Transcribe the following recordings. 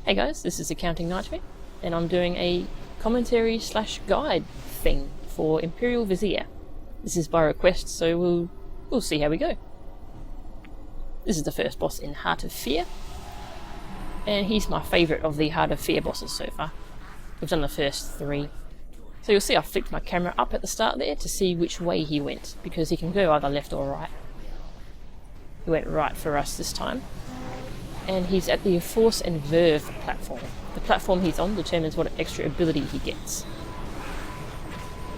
Hey guys, this is Accounting Nightmare, and I'm doing a commentary / guide thing for Imperial Vizier. This is by request, so we'll see how we go. This is the first boss in Heart of Fear, and he's my favourite of the Heart of Fear bosses so far. We've done the first 3. So you'll see I flicked my camera up at the start there to see which way he went, because he can go either left or right. He went right for us this time. And he's at the Force and Verve platform. The platform he's on determines what extra ability he gets.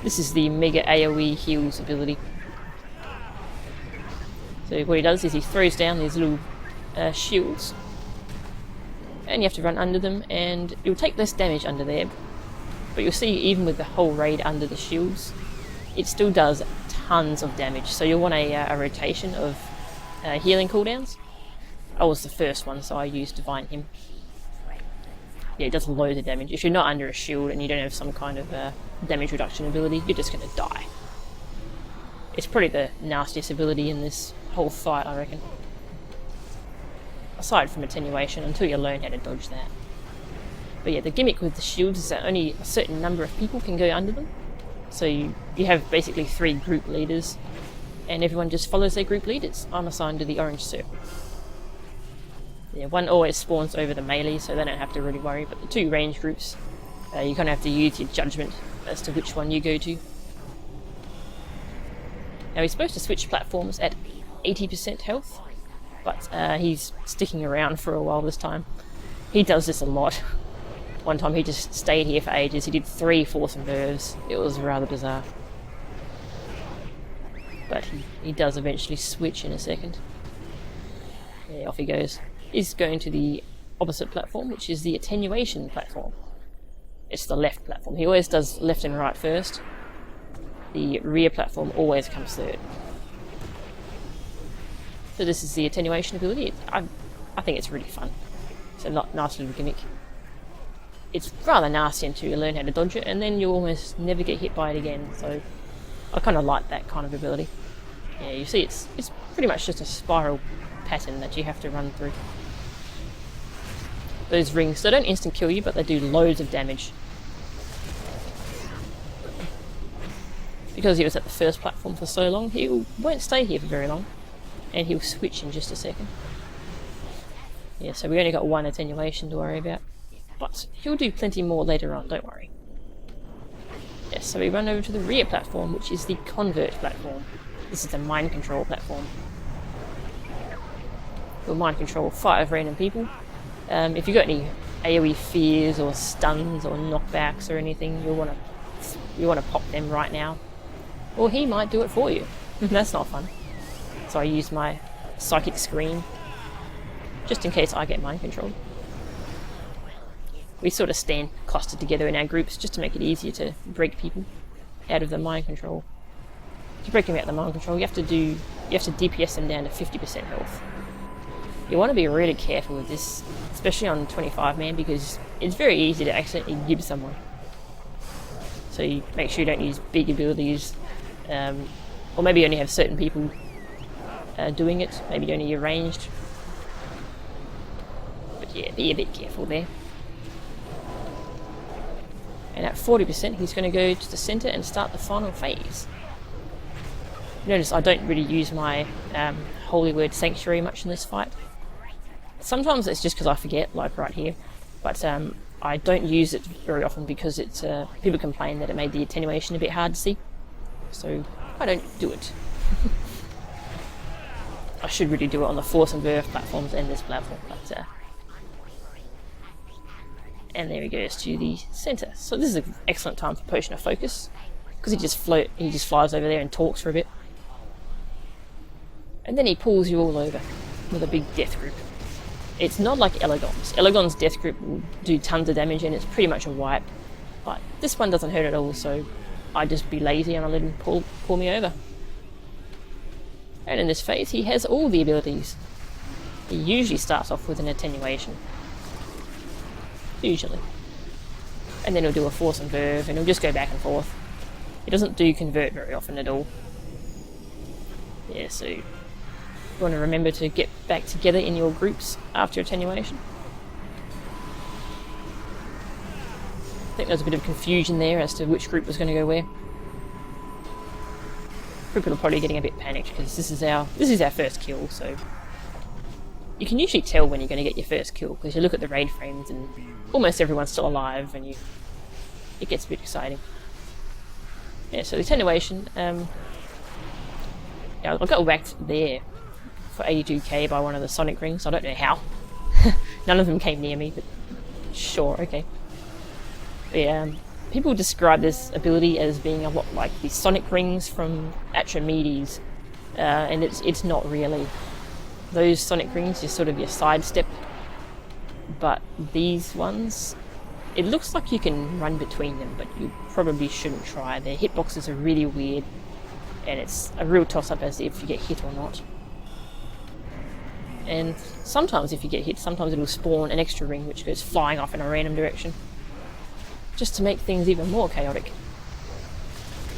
This is the Mega AoE Heals ability. So what he does is he throws down these little shields, and you have to run under them, and you'll take less damage under there, but you'll see even with the whole raid under the shields, it still does tons of damage. So you'll want a rotation of healing cooldowns. I was the first one, so I used Divine Hymn. Yeah, it does loads of damage. If you're not under a shield and you don't have some kind of damage reduction ability, you're just going to die. It's probably the nastiest ability in this whole fight, I reckon. Aside from attenuation, until you learn how to dodge that. But yeah, the gimmick with the shields is that only a certain number of people can go under them. So you have basically 3 group leaders, and everyone just follows their group leaders. I'm assigned to the orange circle. Yeah, one always spawns over the melee, so they don't have to really worry, but the 2 range groups, you kind of have to use your judgment as to which one you go to. Now he's supposed to switch platforms at 80% health, but he's sticking around for a while this time. He does this a lot. One time he just stayed here for ages. He did 3 Force and Verves. It was rather bizarre. But he does eventually switch in a second. Yeah, off he goes. He's going to the opposite platform, which is the attenuation platform. It's the left platform. He always does left and right first. The rear platform always comes third. So this is the attenuation ability. I think it's really fun. It's a nice little gimmick. It's rather nasty until you learn how to dodge it, and then you almost never get hit by it again. So I kind of like that kind of ability. Yeah, you see, it's pretty much just a spiral pattern that you have to run through. Those rings, they don't instant kill you, but they do loads of damage. Because he was at the first platform for so long, he won't stay here for very long, and he'll switch in just a second. Yeah, so we only got 1 attenuation to worry about, but he'll do plenty more later on, don't worry. Yes, so we run over to the rear platform, which is the Convert platform. This is the mind control platform. You'll mind control 5 random people. If you've got any AoE fears or stuns or knockbacks or anything, you want to pop them right now. Or he might do it for you. That's not fun. So I use my psychic screen just in case I get mind controlled. We sort of stand clustered together in our groups just to make it easier to break people out of the mind control. To break them out of the mind control, you have to DPS them down to 50% health. You want to be really careful with this, especially on 25 man, because it's very easy to accidentally gib someone. So you make sure you don't use big abilities, or maybe you only have certain people doing it, maybe only your ranged. But yeah, be a bit careful there. And at 40%, he's going to go to the centre and start the final phase. Notice I don't really use my Holy Word Sanctuary much in this fight. Sometimes it's just because I forget, like right here, but I don't use it very often because it's people complain that it made the attenuation a bit hard to see, so I don't do it. I should really do it on the Force and Verve platforms and this platform, but and there he goes to the centre. So this is an excellent time for Potion of Focus, because he just flies over there and talks for a bit, and then he pulls you all over with a big death group. It's not like Elegon's. Elegon's death group will do tons of damage and it's pretty much a wipe. But this one doesn't hurt at all, so I just be lazy and I let him pull me over. And in this phase, he has all the abilities. He usually starts off with an attenuation. Usually. And then he'll do a Force and Verve and he'll just go back and forth. He doesn't do Convert very often at all. Yeah, so you want to remember to get back together in your groups after attenuation. think there was a bit of confusion there as to which group was going to go where. People are probably getting a bit panicked because this is our first kill, so you can usually tell when you're going to get your first kill because you look at the raid frames and almost everyone's still alive, and it gets a bit exciting. Yeah, so the attenuation. Yeah, I got whacked there for 82k by one of the sonic rings. I don't know how. None of them came near me, but sure, okay. But yeah, people describe this ability as being a lot like the sonic rings from Atramedes, and it's not really. Those sonic rings are sort of your sidestep, but these ones, it looks like you can run between them, but you probably shouldn't try. Their hitboxes are really weird, and it's a real toss-up as if you get hit or not. And sometimes if you get hit, sometimes it'll spawn an extra ring which goes flying off in a random direction, just to make things even more chaotic.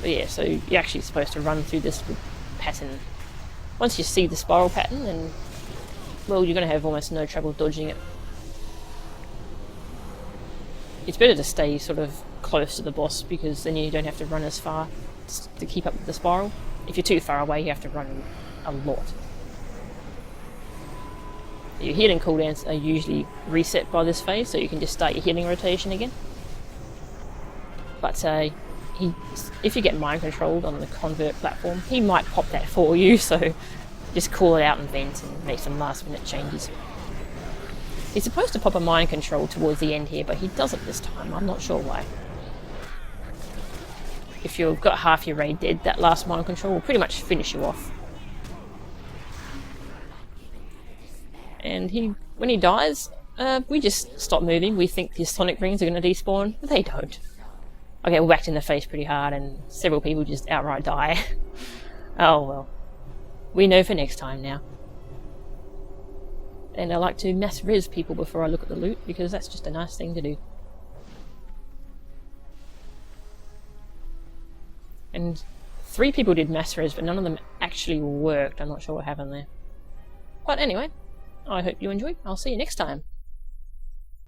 But yeah, so you're actually supposed to run through this pattern. Once you see the spiral pattern, then, well, you're going to have almost no trouble dodging it. It's better to stay sort of close to the boss because then you don't have to run as far to keep up with the spiral. If you're too far away, you have to run a lot. Your healing cooldowns are usually reset by this phase, so you can just start your healing rotation again. But if you get mind controlled on the convert platform, he might pop that for you, so just call it out and vent and make some last minute changes. He's supposed to pop a mind control towards the end here, but he doesn't this time. I'm not sure why. If you've got half your raid dead, that last mind control will pretty much finish you off. And when he dies, we just stop moving. We think his sonic rings are going to despawn, but they don't. I get whacked in the face pretty hard and several people just outright die. Oh well. We know for next time now. And I like to mass res people before I look at the loot because that's just a nice thing to do. And 3 people did mass res, but none of them actually worked. I'm not sure what happened there. But anyway, I hope you enjoyed. I'll see you next time.